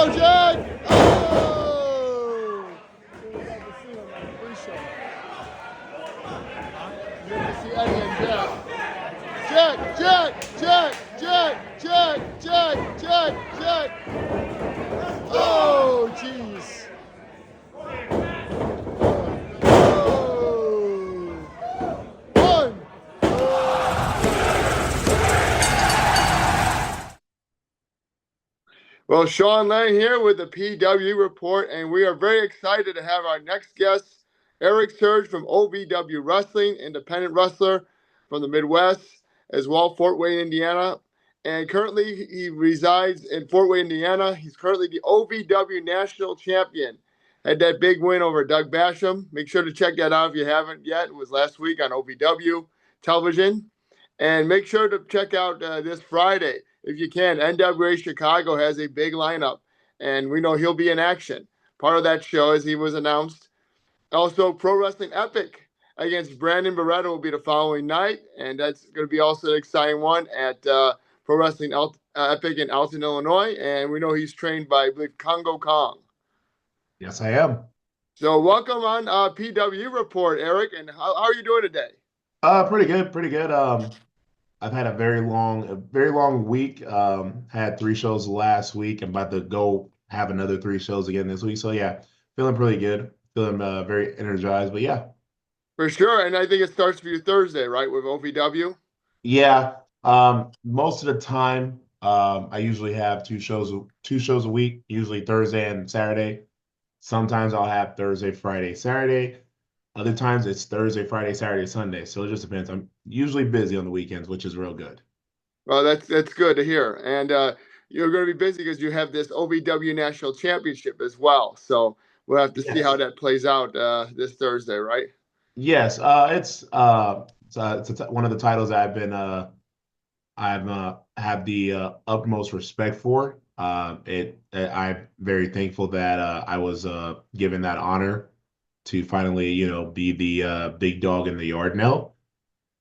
go, Jack! Oh! You're about to see him on the pre-show. You're going to see Eddie and Jack. Jack, Jack, Jack, Jack, Jack, Jack, Jack, Jack. Oh, jeez. Oh. One. Well, Sean Lang here with the PWE report, and we are very excited to have our next guest, Erik from OVW Wrestling, independent wrestler from the Midwest, as well, Fort Wayne, Indiana. And currently, he resides in Fort Wayne, Indiana. He's currently the OVW National Champion. Had that big win over Doug Basham. Make sure to check that out if you haven't yet. It was last week on OVW television. And make sure to check out this Friday, if you can. NWA Chicago has a big lineup, and we know he'll be in action. Part of that show, as he was announced. Also, Pro Wrestling Epic against Brandon Beretta will be the following night, and that's going to be also an exciting one at Pro Wrestling Epic in Alton, Illinois. And we know he's trained by, I believe, Congo Kong. Yes, I am. So welcome on PWE Report, Erik. And how are you doing today? Pretty good, pretty good. I've had a very long week. Had 3 shows last week. I'm about to go have another 3 shows again this week. So yeah, feeling pretty good. Feeling very energized. But yeah, for sure. And I think it starts for you Thursday, right, with OVW? Yeah. Most of the time, I usually have 2 shows a week, usually Thursday and Saturday. Sometimes I'll have Thursday, Friday, Saturday. Other times it's Thursday, Friday, Saturday, Sunday. So it just depends. I'm usually busy on the weekends, which is real good. Well, that's good to hear. And you're going to be busy because you have this OVW National Championship as well. So we'll have to see how that plays out this Thursday, right? Yes. It's one of the titles I've been have the utmost respect for. I'm very thankful that I was given that honor to finally, be the big dog in the yard now.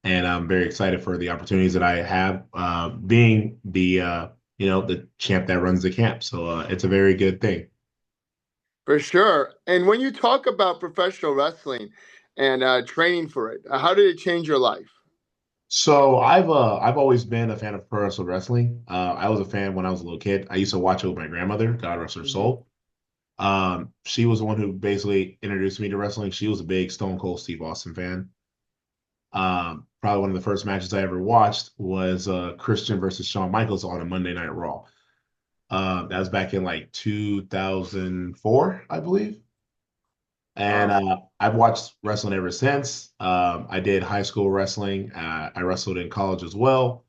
And I'm very excited for the opportunities that I have being the, the champ that runs the camp. So it's a very good thing. For sure. And when you talk about professional wrestling and training for it, how did it change your life? So I've always been a fan of pro wrestling. I was a fan when I was a little kid. I used to watch it with my grandmother, God rest her soul. She was the one who basically introduced me to wrestling. She was a big Stone Cold Steve Austin fan. Probably one of the first matches I ever watched was Christian versus Shawn Michaels on a Monday Night Raw. That was back in like 2004, I believe. And I've watched wrestling ever since. I did high school wrestling. I wrestled in college as well.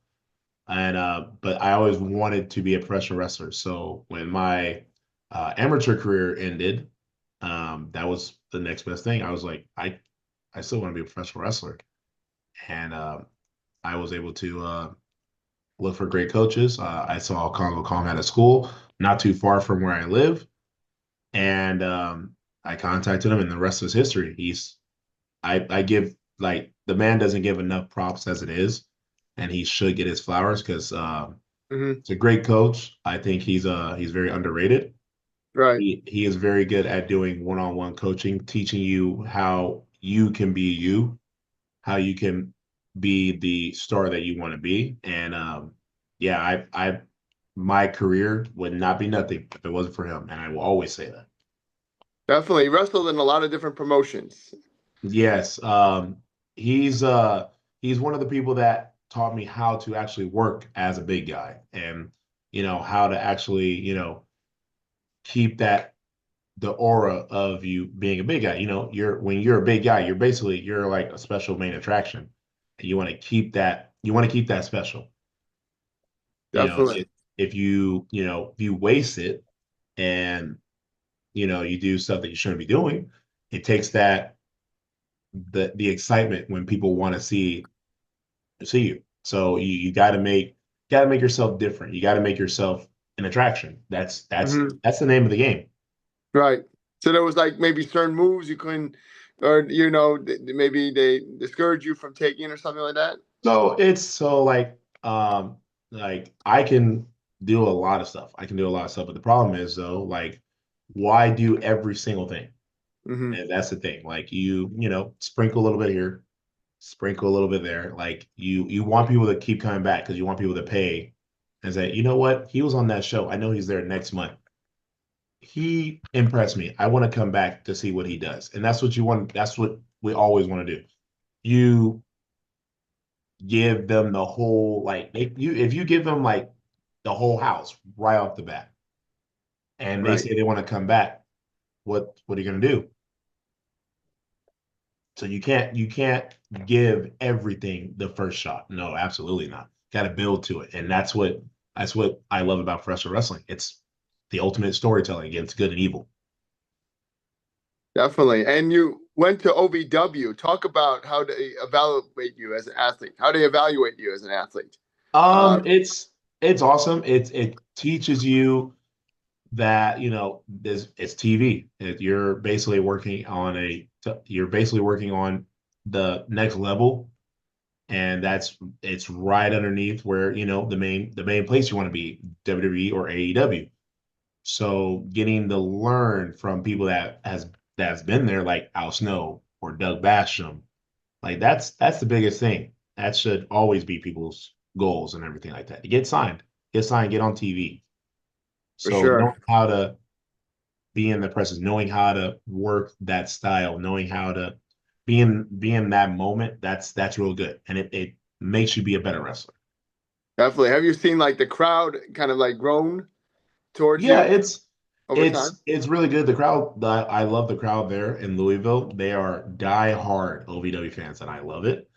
And but I always wanted to be a professional wrestler. So when my amateur career ended, that was the next best thing. I was like, I still want to be a professional wrestler. And I was able to look for great coaches. I saw Congo Kong at a school not too far from where I live. And I contacted him, and the rest is history. I give, like, the man doesn't give enough props as it is, and he should get his flowers because it's a great coach. I think he's very underrated. Right. He is very good at doing one-on-one coaching, teaching you how you can be you, how you can be the star that you want to be. And yeah, my career would not be nothing if it wasn't for him, and I will always say that. Definitely. He wrestled in a lot of different promotions. Yes. He's one of the people that taught me how to actually work as a big guy, and how to actually keep the aura of you being a big guy. When you're a big guy, you're like a special main attraction, and you want to keep that special. Definitely. If you waste it, and you do stuff that you shouldn't be doing, it takes the excitement when people want to see you. So you got to make yourself different. You got to make yourself an attraction. That's the name of the game. Right. So there was like maybe certain moves you couldn't, or maybe they discouraged you from taking or something like that. So it's like I can do a lot of stuff. I can do a lot of stuff. But the problem is though, like, why do every single thing? Hmm. And that's the thing. Like sprinkle a little bit here, sprinkle a little bit there. Like you want people to keep coming back because you want people to pay and say, you know what? He was on that show. I know he's there next month. He impressed me. I want to come back to see what he does. And that's what you want. That's what we always want to do. You give them the whole like if you give them like the whole house right off the bat and they Right. say they want to come back, what are you gonna do? So you can't give everything the first shot. No, absolutely not. Got to build to it, and that's what I love about professional wrestling. It's the ultimate storytelling against good and evil. Definitely. And you went to OVW. Talk about how they evaluate you as an athlete. How they evaluate you as an athlete. Uh, It's awesome. It teaches you that this it's TV. You're basically working on the next level, and it's right underneath where the main place you want to be, WWE or AEW. So getting to learn from people that's been there, like Al Snow or Doug Basham, like that's the biggest thing. That should always be people's goals and everything like that. To get signed, get on TV. for So knowing sure. how to be in the presence, knowing how to work that style, knowing how to be in that moment, that's real good. And it makes you be a better wrestler. Definitely. Have you seen like the crowd kind of like grown towards Yeah, you it's over time? it's it's really good. I love the crowd there in Louisville. They are die-hard OVW fans, and I love it.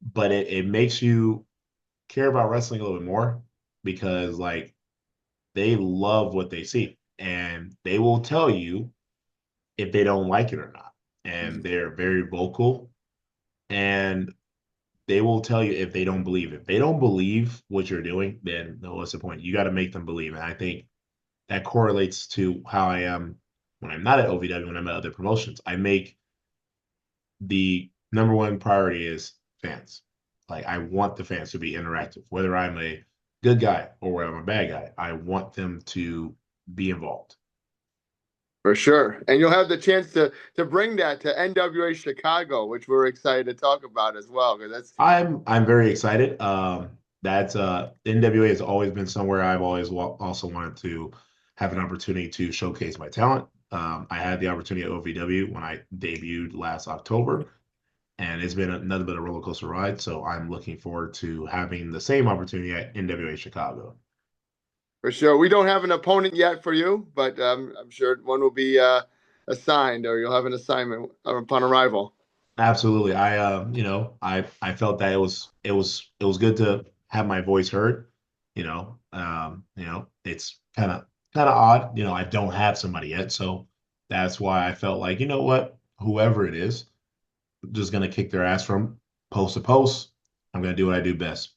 But it makes you care about wrestling a little bit more because like they love what they see, and they will tell you if they don't like it or not. And Mhm. they're very vocal, and they will tell you if they don't believe. If they don't believe what you're doing, then no, what's the point? You got to make them believe. And I think that correlates to how I am when I'm not at OVW, when I'm at other promotions. I make the number one priority is fans. Like I want the fans to be interactive, whether I'm a good guy or whether I'm a bad guy. I want them to be involved. For sure. And you'll have the chance to bring that to NWA Chicago, which we're excited to talk about as well. Because that's I'm very excited. That's NWA has always been somewhere I've always also wanted to have an opportunity to showcase my talent. I had the opportunity at OVW when I debuted last October, and it's been another bit of a roller coaster ride. So I'm looking forward to having the same opportunity at NWA Chicago. for sure. We don't have an opponent yet for you, but I'm sure one will be assigned, or you'll have an assignment upon arrival. Absolutely. I felt that it was good to have my voice heard. It's kind of odd. I don't have somebody yet, so that's why I felt like, you know what, whoever it is, I'm just gonna kick their ass from post to post. I'm gonna do what I do best.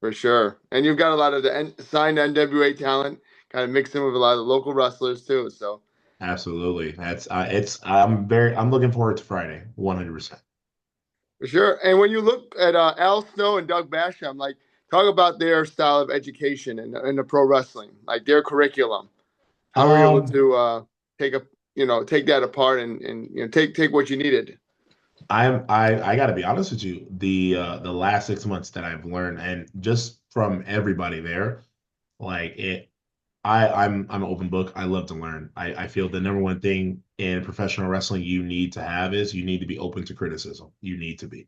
For sure. And you've got a lot of the signed NWA talent, kind of mixed in with a lot of the local wrestlers too. So Absolutely. I'm looking forward to Friday, 100%. for sure. And when you look at Al Snow and Doug Basham, like talk about their style of education in the pro wrestling, like their curriculum. How were you able Um, to take a take that apart and take what you needed? I got to be honest with you. The last 6 months that I've learned, and just from everybody there, like it, I'm an open book. I love to learn. I feel the number one thing in professional wrestling you need to have is you need to be open to criticism. You need to be,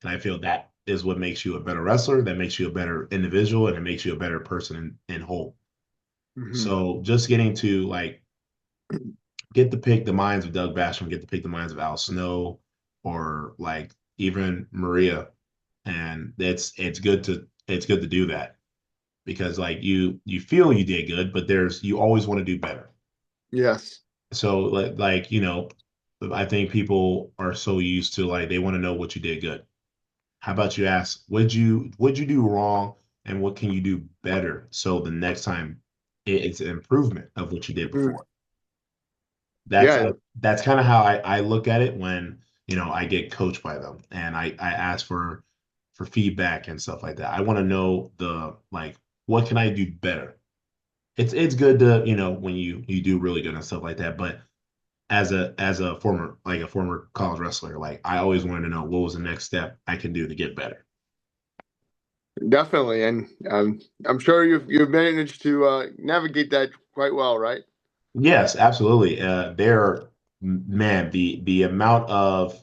and I feel that is what makes you a better wrestler. That makes you a better individual, and it makes you a better person in whole. Hmm. So just getting to like get to pick the minds of Doug Basham, get to pick the minds of Al Snow, or like even Maria, and it's good to do that because like you feel you did good, but you always want to do better. Yes, So like I think people are so used to like they want to know what you did good. How about you ask what'd you do wrong and what can you do better so the next time it's an improvement of what you did hmm, before. That's yeah, that's kind of how I look at it when I get coached by them and I ask for feedback and stuff like that. I want to know the like what can I do better? It's good to, when you do really good and stuff like that. But as a former college wrestler, like I always wanted to know what was the next step I can do to get better. Definitely, and I'm sure you've managed to navigate that quite well, right? Yes, absolutely. Man, the amount of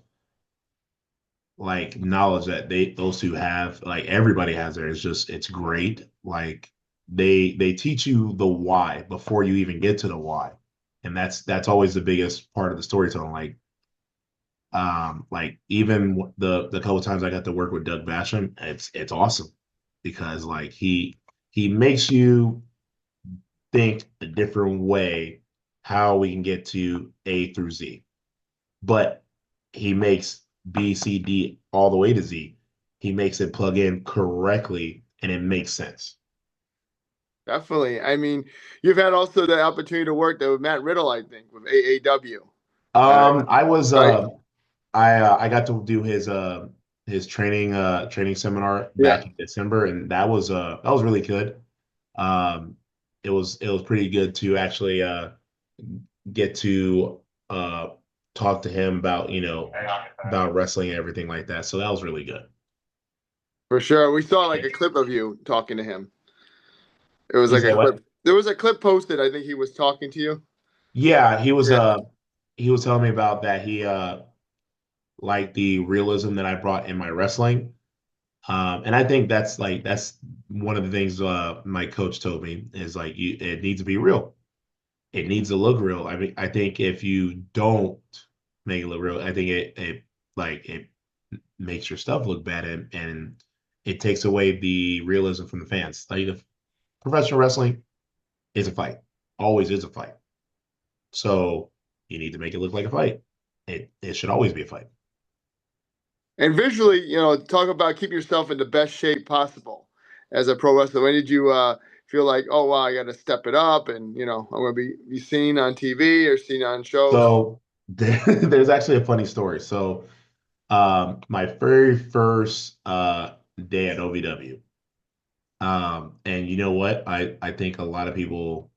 like knowledge that those two have, like everybody has there, is just it's great. Like they teach you the why before you even get to the why. And that's always the biggest part of the storytelling. Like even the couple times I got to work with Doug Basham, it's awesome because like he makes you think a different way how we can get to A through Z. But he makes B, C, D all the way to Z. He makes it plug in correctly and it makes sense. Definitely. I mean, you've had also the opportunity to work there with Matt Riddle, I think, with AAW. Uh, I was right? I got to do his training seminar Yeah, back in December, and that was really good. Um, it was pretty good to actually get to uh talk to him about about wrestling and everything like that. So that was really good. for sure. We saw like a clip of you talking to him. It was You like a say what? clip. There was a clip posted. I think he was talking to you. Yeah, Yeah, he was telling me about that. He liked the realism that I brought in my wrestling. And I think that's one of the things my coach told me is like it needs to be real. It needs to look real. I mean, I think if you don't make it look real, I think it makes your stuff look bad and it takes away the realism from the fans. Like the professional wrestling is a fight, always is a fight. So you need to make it look like a fight. It should always be a fight. and visually, talk about keep yourself in the best shape possible as a pro wrestler. When did you feel like, oh wow, I got to step it up, and I'm going to be seen on TV or seen on shows? So there's actually a funny story. So my very first day at OVW. And you know what? I think a lot of people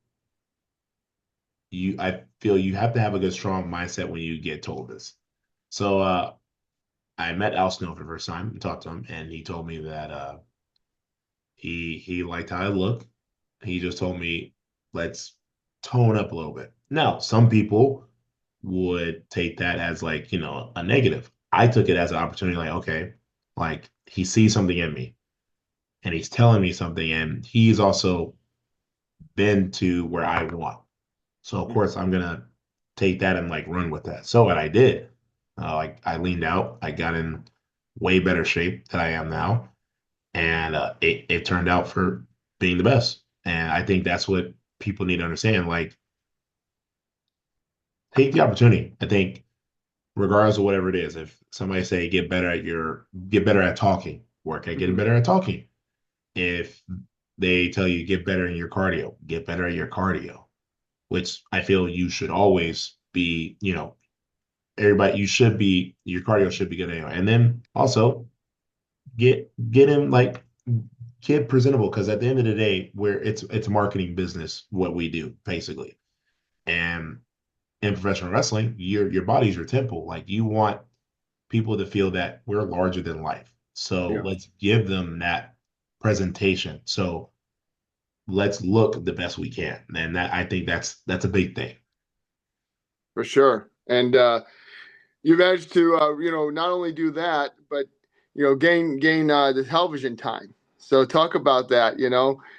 I feel you have to have a good strong mindset when you get told this. So I met Al Snow for the first time and talked to him, and he told me that he liked how I look. He just told me let's tone up a little bit. Now, some people would take that as like, a negative. I took it as an opportunity, like, okay, like he sees something in me and he's telling me something, and he's also been to where I want. So of course I'm gonna take that and like run with that. So what I did, like I leaned out, I got in way better shape than I am now, and it turned out for being the best. And I think that's what people need to understand. Like take the opportunity. I think regardless of whatever it is, if somebody say get better at talking, work at getting Mhm. better at talking. If they tell you get better in your cardio, get better at your cardio, which I feel you should always be, everybody, your cardio should be good anyway. And then also get him like, get presentable because at the end of the day, where it's a marketing business, what we do basically. And in professional wrestling, your body's your temple. Like you want people to feel that we're larger than life. So Yeah, let's give them that presentation. So let's look the best we can. And that I think that's a big thing. for sure. And you managed to not only do that, but gain the television time. So talk about that.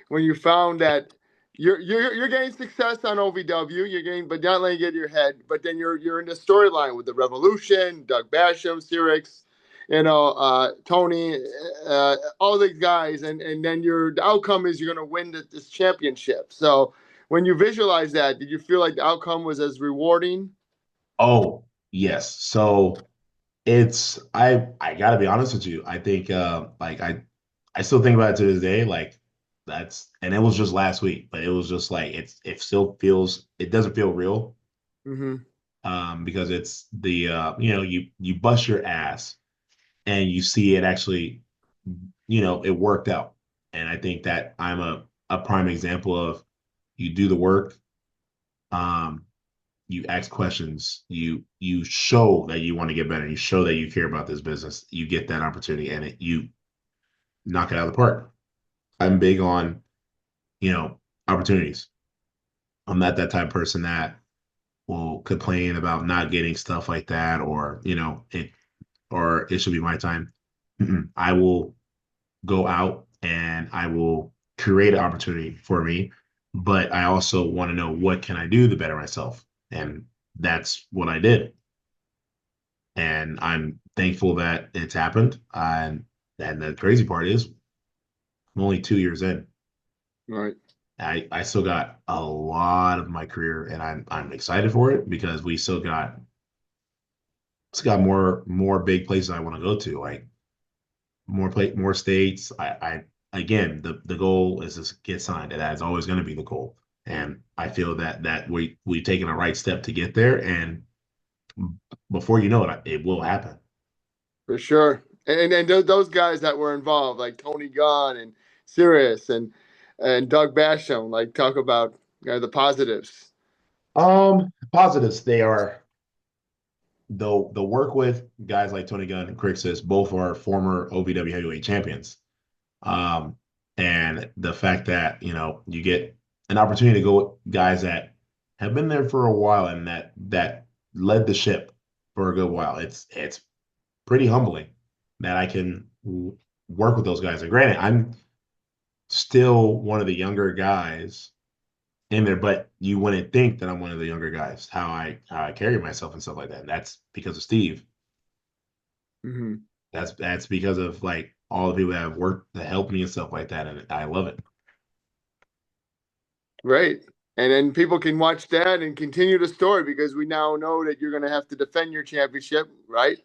When you found that you're getting success on OVW, you're getting, but not letting get your head. But then you're in the storyline with the Revolution, Doug Basham, Cyrix, Tony, all these guys, and then the outcome is you're going to win this championship. So when you visualize that, did you feel like the outcome was as rewarding? Oh, yes. So I gotta be honest with you. I think like I still think about it to this day. Like that's and it was just last week, but it was just like it still feels it doesn't feel real Mm-hmm. because it's the you bust your ass and you see it actually it worked out. And I think that a prime example of you do the work, um, you ask questions, you show that you want to get better, you show that you care about this business, you get that opportunity, and you knock it out of the park. I'm big on opportunities. I'm not that type of person that will complain about not getting stuff like that, or it should be my time. I will go out and I will create an opportunity for me, but I also want to know what can I do to better myself, and that's what I did. And I'm thankful that it's happened. And the crazy part is, I'm only 2 years in. Right. I still got a lot of my career, and I'm excited for it because we still got more big places I want to go to, like more states. I again, the goal is to get signed, and that is always going to be the goal. And I feel that we've taken a right step to get there, and before you know it, it will happen. For sure. And those guys that were involved, like Tony Gunn and Sirius and Doug Basham, like talk about the positives. Positives, they are, the work with guys like Tony Gunn and Crixus, both are former OVW heavyweight champions. Um, and the fact that, you get an opportunity to go with guys that have been there for a while and that led the ship for a good while. It's pretty humbling that I can work with those guys. And granted, I'm still one of the younger guys in there, but you wouldn't think that I'm one of the younger guys, how I carry myself and stuff like that. And that's because of Steve. Mm-hmm. That's because of like all the people that have worked to help me and stuff like that, and I love it. Great. And then people can watch that and continue the story because we now know that you're going to have to defend your championship, right?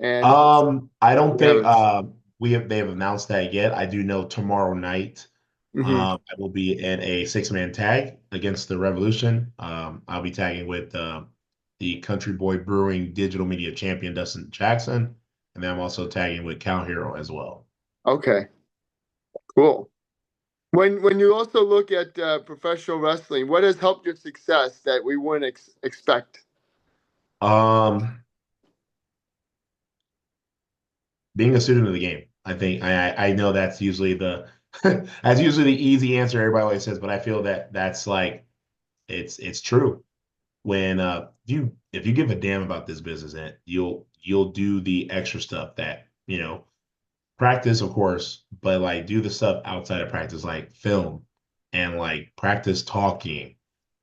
And I don't we have think it. they have announced that yet. I do know tomorrow night, Mm-hmm. I will be in a 6-man tag against the Revolution. I'll be tagging with the Country Boy Brewing digital media champion Dustin Jackson, and then I'm also tagging with Cal Hero as well. Okay, cool. When you also look at professional wrestling, what has helped your success that we wouldn't expect? Um, Being a student of the game. I think I know that's usually the that's usually the easy answer everybody always says, but I feel that that's like it's true. When if you give a damn about this business, and you'll do the extra stuff that practice, of course, but like do the stuff outside of practice, like film and like practice talking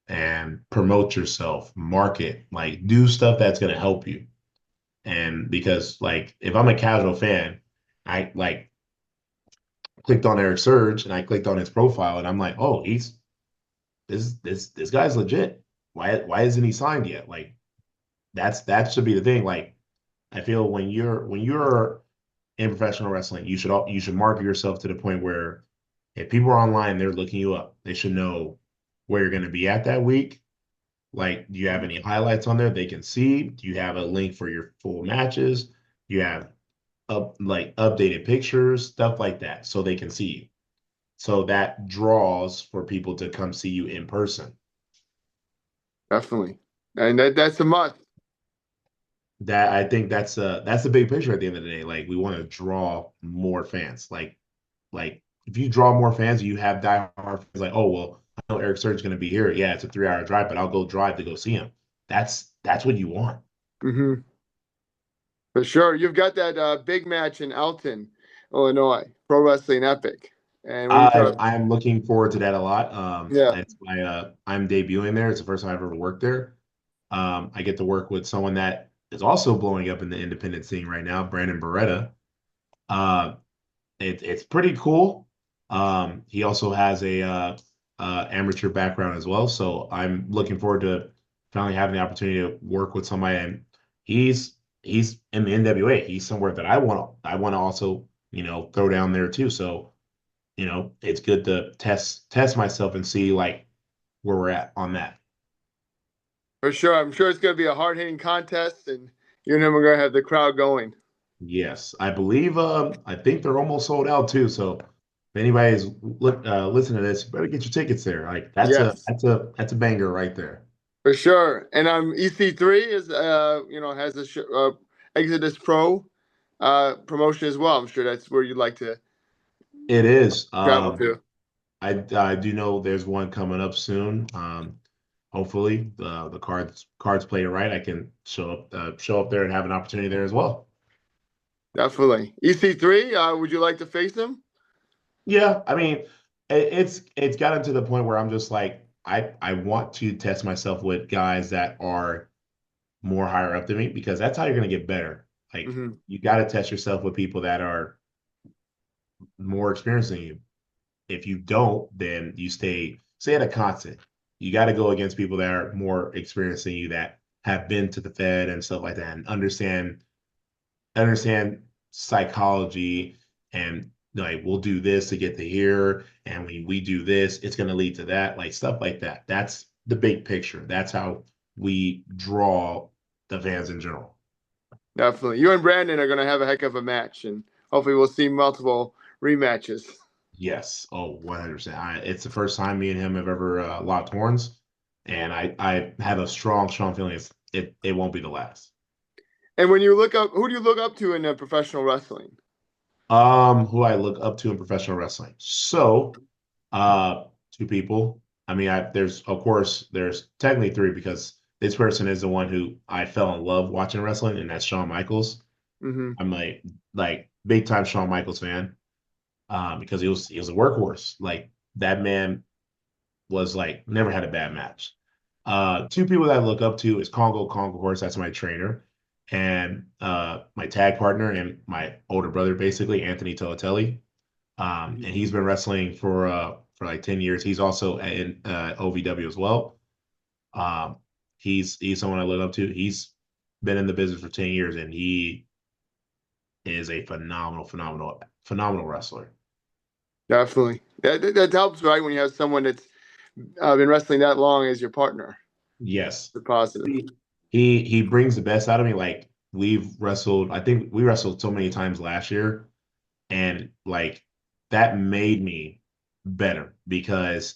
and promote yourself, market, like do stuff that's gonna help you. And because like if I'm a casual fan, I like clicked on Eric Surge and I clicked on his profile and I'm like, oh, he's this guy's legit. Why isn't he signed yet? Like that should be the thing. Like I feel when you're in professional wrestling, you should market yourself to the point where if people are online, they're looking you up. They should know where you're going to be at that week. Like, do you have any highlights on there they can see? Do you have a link for your full matches? Do you have updated pictures, stuff like that, so they can see you. So that draws for people to come see you in person. Definitely, and that's a must. That I think that's the big picture at the end of the day. Like we want to draw more fans. Like if you draw more fans, you have diehard fans like, oh well, I know Eric Surge's gonna be here. Yeah, it's a 3 hour drive, but I'll go drive to go see him. That's what you want. Mm-hmm. For sure, you've got that big match in Alton, Illinois, Pro Wrestling Epic, and we I talk. I'm looking forward to that a lot. Yeah. I'm debuting there. It's the first time I've ever worked there. I get to work with someone that is also blowing up in the independent scene right now, Brandon Beretta. Uh, it's pretty cool. He also has a amateur background as well, so I'm looking forward to finally having the opportunity to work with somebody. And he's in the NWA. He's somewhere that I want to also throw down there too. So it's good to test myself and see like where we're at on that. For sure, I'm sure it's going to be a hard hitting contest, and you and him are going to have the crowd going. Yes, I believe. I think they're almost sold out too. So If anybody's listening to this, you better get your tickets there. Like Yes, that's a banger right there. for sure. And EC3 is has a Exodus Pro promotion as well. I'm sure that's where you'd like to It is. travel to. I do know there's one coming up soon. Hopefully the cards play it right. I can show up there and have an opportunity there as well. Definitely. EC3, would you like to face him? Yeah, I mean, it's gotten to the point where I'm just like I want to test myself with guys that are more higher up than me because that's how you're going to get better. Like Hmm. you got to test yourself with people that are more experienced than you. If you don't, then you stay at a constant. You got to go against people that are more experienced than you that have been to the Fed and stuff like that and understand psychology and like we'll do this to get to here and when we do this it's going to lead to that like stuff like that. That's the big picture. That's how we draw the fans in general. Definitely. You and Brandon are going to have a heck of a match, and hopefully we'll see multiple rematches. Yes. Oh, 100%. It's the first time me and him have ever locked horns and I have a strong feeling it won't be the last. And when you look up, who do you look up to in professional wrestling? Who I look up to in professional wrestling. So, two people. I mean, there's of course there's technically three because this person is the one who I fell in love watching wrestling, and that's Shawn Michaels. Hmm. I'm like big time Shawn Michaels fan, because he was a workhorse. Like that man was like never had a bad match. Two people that I look up to is Congo Horse. That's my trainer, and my tag partner and my older brother, basically Anthony Tolatelli. And he's been wrestling for like 10 years. He's also in OVW as well. Um, he's someone I look up to. He's been in the business for 10 years, and he is a phenomenal wrestler. Definitely. That helps, right? When you have someone that's been wrestling that long as your partner. Yes. The positive. He brings the best out of me. Like we've wrestled, I think we wrestled so many times last year, and like that made me better because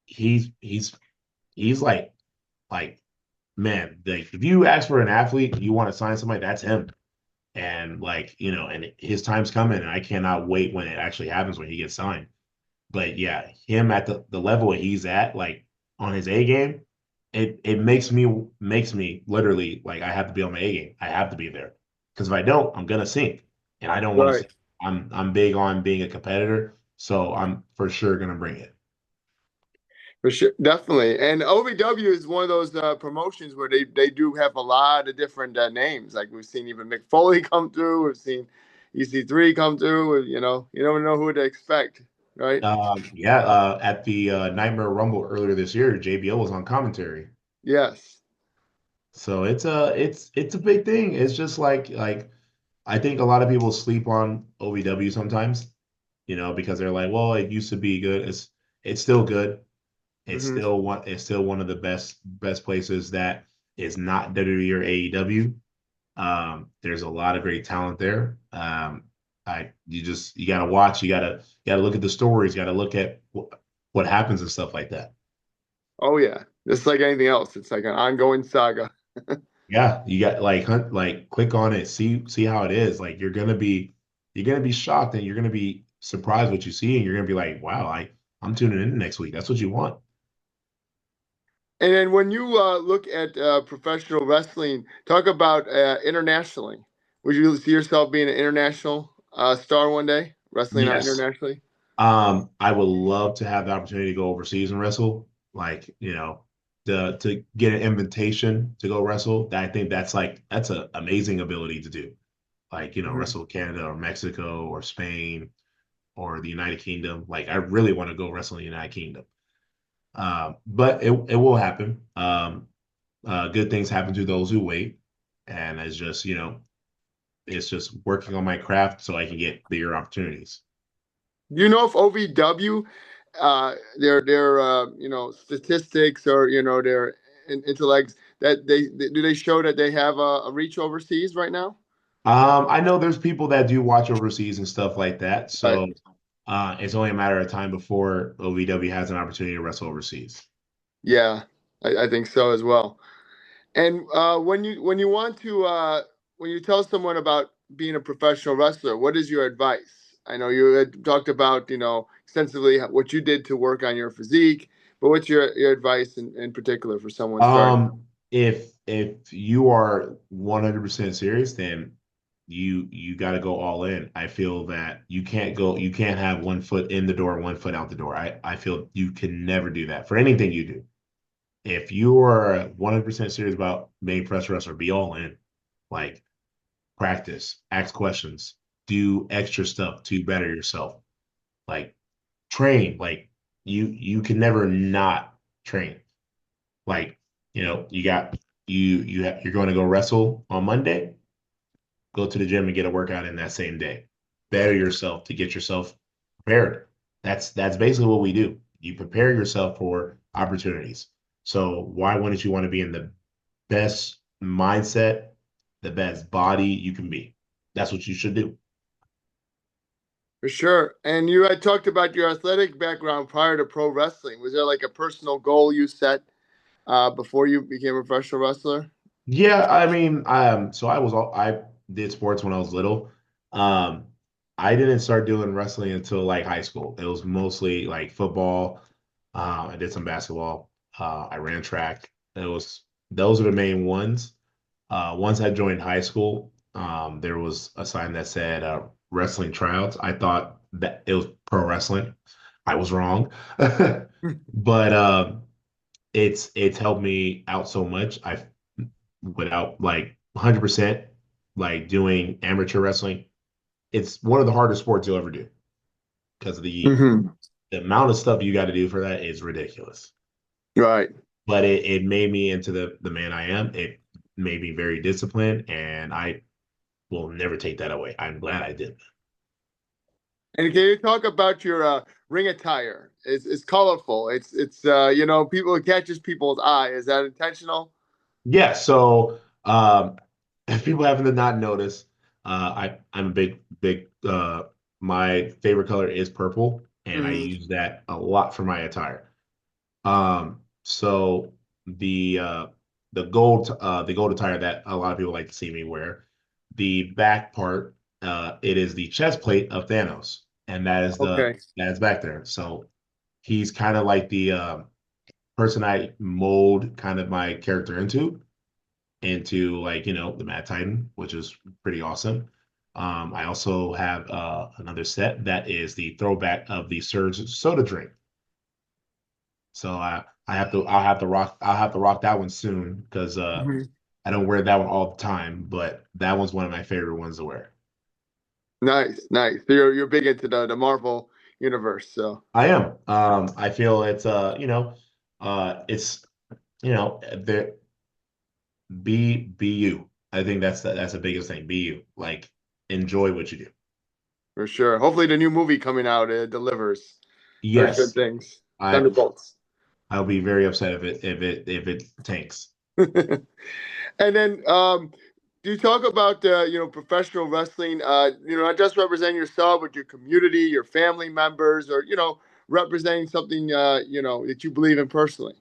he's he's like man, like if you ask for an athlete, you want to sign somebody, that's him. And like, and his time's coming, and I cannot wait when it actually happens when he gets signed. But yeah, him at the level he's at, like on his A game, it makes me literally like I have to be on my A game. I have to be there because if I don't, I'm gonna sink, and I don't want to Right. sink. I'm big on being a competitor, so I'm for sure gonna bring it. For sure, definitely. And OVW is one of those promotions where they do have a lot of different names. Like we've seen even Mick Foley come through. We've seen EC3 come through. You never know who to expect, right? Yeah, at the Nightmare Rumble earlier this year, JBL was on commentary. Yes. So it's a big thing. It's just like I think a lot of people sleep on OVW sometimes, because they're like, well, it used to be good. It's still good. Hmm. It's still one of the best places that is not WWE or AEW. There's a lot of great talent there. You gotta watch, you gotta look at the stories, you gotta look at what happens and stuff like that. Oh yeah. Just like anything else, it's like an ongoing saga. Yeah, you got like hunt like click on it, see how it is. Like you're gonna be shocked and you're gonna be surprised what you see, and you're gonna be like, wow, I'm tuning in next week. That's what you want. And then when you look at professional wrestling, talk about internationally. Would you see yourself being an international star one day, wrestling out Yes. internationally? I would love to have the opportunity to go overseas and wrestle. Like, to get an invitation to go wrestle. I think that's an amazing ability to do. Like, Hmm. wrestle Canada or Mexico or Spain or the United Kingdom. Like, I really want to go wrestle in the United Kingdom. But it will happen. Good things happen to those who wait. And it's just working on my craft so I can get bigger opportunities. Do you know if OVW, their statistics or their intellects that do they show that they have a reach overseas right now? I know there's people that do watch overseas and stuff like that. Right. So It's only a matter of time before OVW has an opportunity to wrestle overseas. Yeah, I think so as well. And when you want to when you tell someone about being a professional wrestler, what is your advice? I know you had talked about extensively what you did to work on your physique, but what's your advice in particular for someone starting? If you are 100% serious, then you got to go all in. I feel that you can't have one foot in the door, one foot out the door. I feel you can never do that for anything you do. If you are 100% serious about being a professional wrestler, be all in. Like practice, ask questions, do extra stuff to better yourself. Like train. Like you can never not train. Like, you got you're going to go wrestle on Monday, go to the gym and get a workout in that same day. Better yourself to get yourself prepared. That's basically what we do. You prepare yourself for opportunities. So why wouldn't you want to be in the best mindset, the best body you can be? That's what you should do. For sure. And you had talked about your athletic background prior to pro wrestling. Was there like a personal goal you set before you became a professional wrestler? Yeah, I mean, so I did sports when I was little. Um, I didn't start doing wrestling until like high school. It was mostly like football. I did some basketball. I ran track. It was Those are the main ones. Once I joined high school, there was a sign that said wrestling tryouts. I thought that it was pro wrestling. I was wrong, but it's helped me out so much. I Without like 100% like doing amateur wrestling, it's one of the hardest sports you'll ever do because Hmm. the amount of stuff you got to do for that is ridiculous. Right. But it made me into the man I am. It made me very disciplined, and I will never take that away. I'm glad I did. And can you talk about your ring attire? It's colorful. It's people it catches people's eye. Is that intentional? Yeah, so if people happen to not notice, I'm a big my favorite color is purple, and I Hmm. use that a lot for my attire. So the uh the gold attire that a lot of people like to see me wear, the back part, it is the chest plate of Thanos, and Okay. that is back there. So he's kind of like the person I mold kind of my character into like the Mad Titan, which is pretty awesome. I also have another set that is the throwback of the Surge soda drink. So I'll have to rock that one soon because Hmm. I don't wear that one all the time, but that one's one of my favorite ones to wear. Nice, nice. So you're big into the Marvel universe. So I am. I feel it's it's there be you. I think that's the biggest thing. Be you. Like enjoy what you do. for sure. Hopefully the new movie coming out delivers. Heard good Yes, things. I Thunderbolts. I'll be very upset if it tanks. And then do you talk about professional wrestling not just representing yourself but your community, your family members, or representing something that you believe in personally?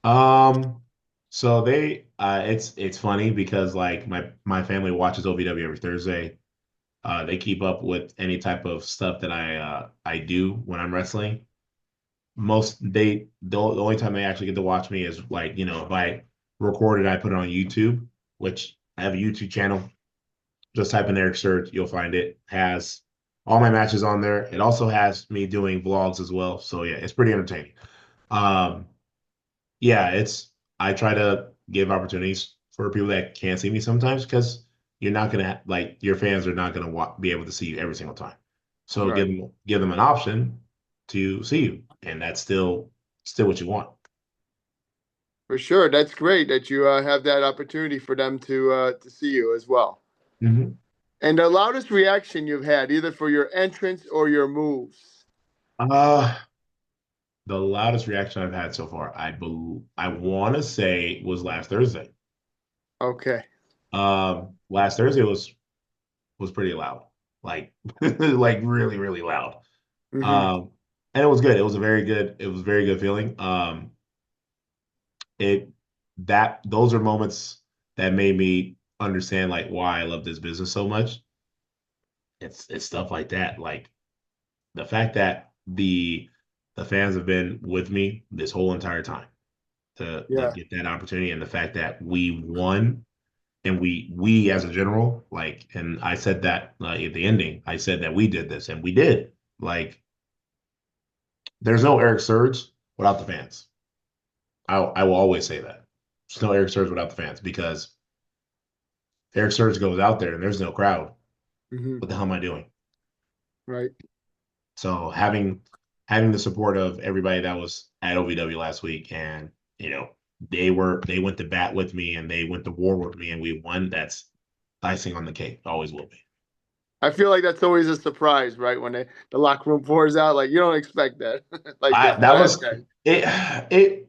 Um, so it's funny because like my family watches OVW every Thursday. They keep up with any type of stuff that I do when I'm wrestling. The only time they actually get to watch me is like if I record it, I put it on YouTube, which I have a YouTube channel. Just type in Erik Search, you'll find it. Has all my matches on there. It also has me doing vlogs as well. So yeah, it's pretty entertaining. Um, yeah, it's I try to give opportunities for people that can't see me sometimes because you're not gonna like your fans are not gonna be able to see you every single time. So Right. give them an option to see you, and that's still what you want. For sure. That's great that you have that opportunity for them to see you as well. Mhm. And the loudest reaction you've had, either for your entrance or your moves. Uh, the loudest reaction I've had so far, I want to say was last Thursday. Okay. Last Thursday was pretty loud. like like really, really loud. Hmm. Um, and it was good. It was a very good feeling. It that those are moments that made me understand like why I love this business so much. It's stuff like that. Like the fact that the fans have been with me this whole entire time to Yeah. get that opportunity, and the fact that we won, and we as a general, like, and I said that at the ending, I said that we did this, and we did. Like, there's no Eric Surge without the fans. I will always say that. There's no Eric Surge without the fans, because if Eric Surge goes out there and there's no crowd, Hmm. what the hell am I doing? Right. So having the support of everybody that was at OVW last week, and you know they went to bat with me, and they went to war with me, and we won. That's icing on the cake. Always will be. I feel like that's always a surprise, right? When the locker room pours out, like you don't expect that. Like, I go that ahead, was guys. it. It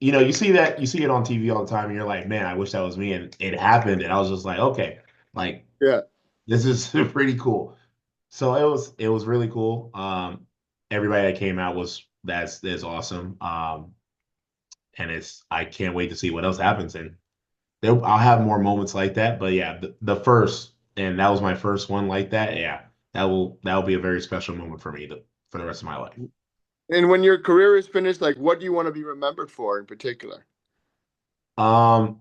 you see that, you see it on TV all the time, and you're like, man, I wish that was me, and it happened, and I was just like, okay, like Yeah. this is pretty cool. So it was really cool. Everybody that came out was that's awesome. And I can't wait to see what else happens, and I'll have more moments like that. But yeah, the first, and that was my first one like that. Yeah, that will be a very special moment for me for the rest of my life. And when your career is finished, like, what do you want to be remembered for in particular? Um,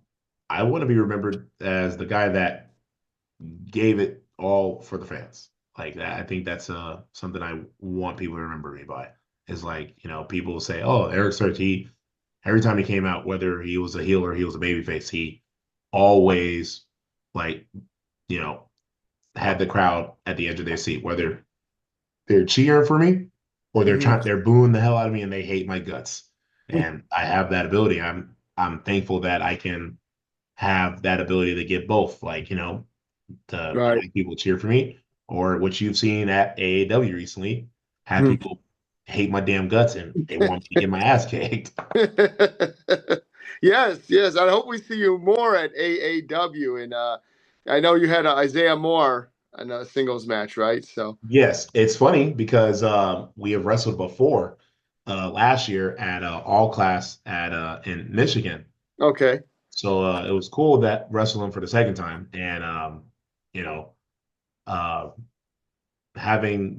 I want to be remembered as the guy that gave it all for the fans. Like that, I think that's something I want people to remember me by. Is like, people will say, "Oh, Eric Serge, he every time he came out, whether he was a heel or he was a babyface, he always like, you know, had the crowd at the edge of their seat, whether they're cheering for me or Hmm. they're booing the hell out of me and they hate my guts. And I have that ability. I'm thankful that I can have that ability to get both, like, to Right. have people cheer for me, or what you've seen at AAW recently, have Mhm. people hate my damn guts and they want me to get my ass kicked. Yes, yes. I hope we see you more at AAW. And I know you had Isaiah Moore in a singles match, right? So, Yes, it's funny because we have wrestled before last year at All Class at in Michigan. okay. So it was cool that wrestling for the second time, and you know, uh, having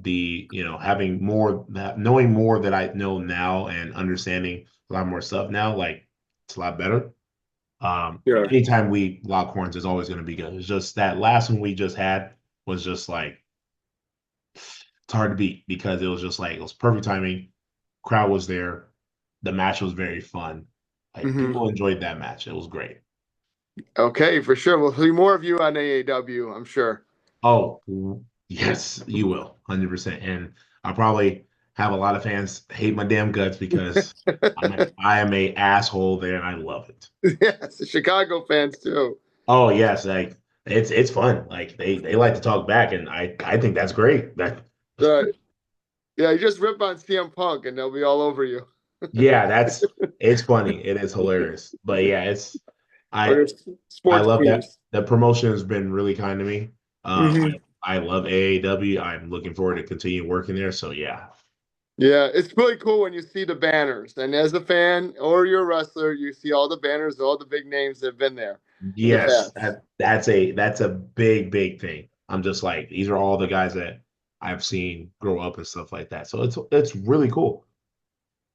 having more that knowing more that I know now, and understanding a lot more stuff now, like it's a lot better. Yeah. Anytime we lock horns is always going to be good. It's just that last one we just had was just like it's hard to beat, because it was just like it was perfect timing. Crowd was there. The match was very fun. Like, Hmm. people enjoyed that match. It was great. Okay, for sure. We'll see more of you on AAW, I'm sure. Oh, yes, you will, 100%. And I'll probably have a lot of fans hate my damn guts, because I am a asshole there, and I love it. Yes, the Chicago fans too. Oh yes, like it's fun. Like they like to talk back, and I think that's great. That Right. Yeah, you just rip on CM Punk and they'll be all over you. Yeah, it's funny. It is hilarious. But yeah, Or I your I sports love that teams. the promotion has been really kind to me. Hmm. I love AAW. I'm looking forward to continue working there. So yeah. Yeah, it's really cool when you see the banners. And as a fan or you're a wrestler, you see all the banners, all the big names that have been there in the Yes, past. that's a big, big thing. I'm just like, these are all the guys that I've seen grow up and stuff like that. So it's really cool.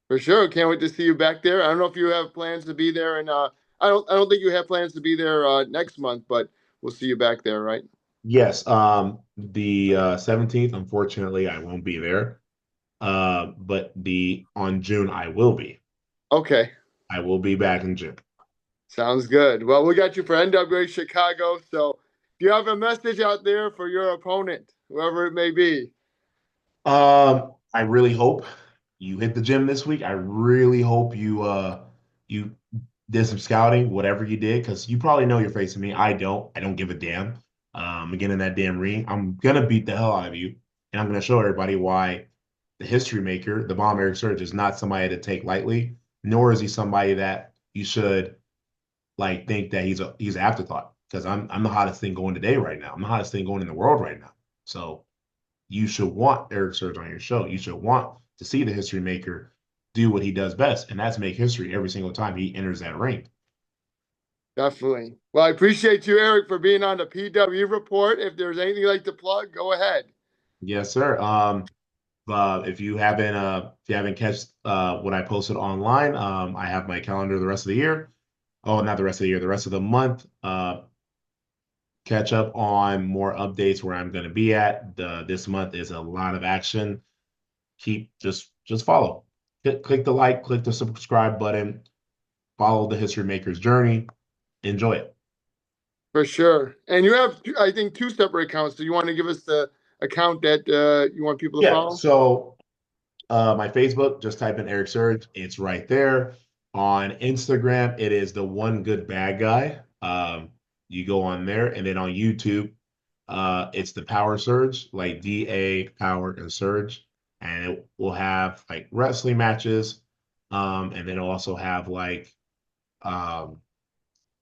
For sure. Can't wait to see you back there. I don't know if you have plans to be there and I don't think you have plans to be there next month, but we'll see you back there, right? Yes, the 17th, unfortunately, I won't be there. But the on June I will be. Okay. I will be back in June. Sounds good. Well, we got you for NWA Chicago. So do you have a message out there for your opponent, whoever it may be? I really hope you hit the gym this week. I really hope you did some scouting, whatever you did, because you probably know you're facing me. I don't. I don't give a damn. Again, in that damn ring, I'm gonna beat the hell out of you, and I'm gonna show everybody why the history maker, the bomb Eric Surge, is not somebody to take lightly, nor is he somebody that you should like think that he's an afterthought. because I'm the hottest thing going today right now. I'm the hottest thing going in the world right now. So you should want Erik Surge on your show. You should want to see the history maker do what he does best, and that's make history every single time he enters that ring. Definitely. Well, I appreciate you, Erik, for being on the PW report. If there's anything you'd like to plug, go ahead. Yes, sir. If you haven't catched what I posted online, I have my calendar the rest of the year. Oh, not the rest of the year, the rest of the month. Catch up on more updates where I'm going to be at. This month is a lot of action. Keep just follow. Click the like, click the subscribe button. Follow the History Maker's journey. Enjoy it. For sure. And you have, I think, two separate accounts. Do you want to give us the account that you want people to Yeah. follow? So my Facebook, just type in Erik Surge. It's right there. On Instagram, it is the One Good Bad Guy. You go on there, and then on YouTube, it's the Power Surge, like DA Power and Surge, and it will have like wrestling matches, and then it'll also have like um,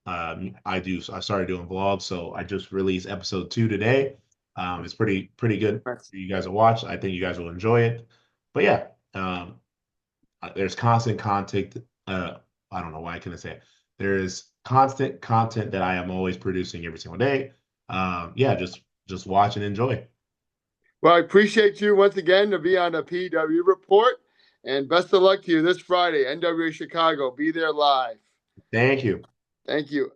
I started doing vlogs, so I just released episode 2 today. It's pretty good for you guys to watch. I think you guys will enjoy it. But yeah, there's constant content. I don't know why I couldn't say it. There's constant content that I am always producing every single day. Yeah, just watch and enjoy. Well, I appreciate you once again to be on the PW report. And best of luck to you this Friday, NWA Chicago. Be there live. Thank you. Thank you.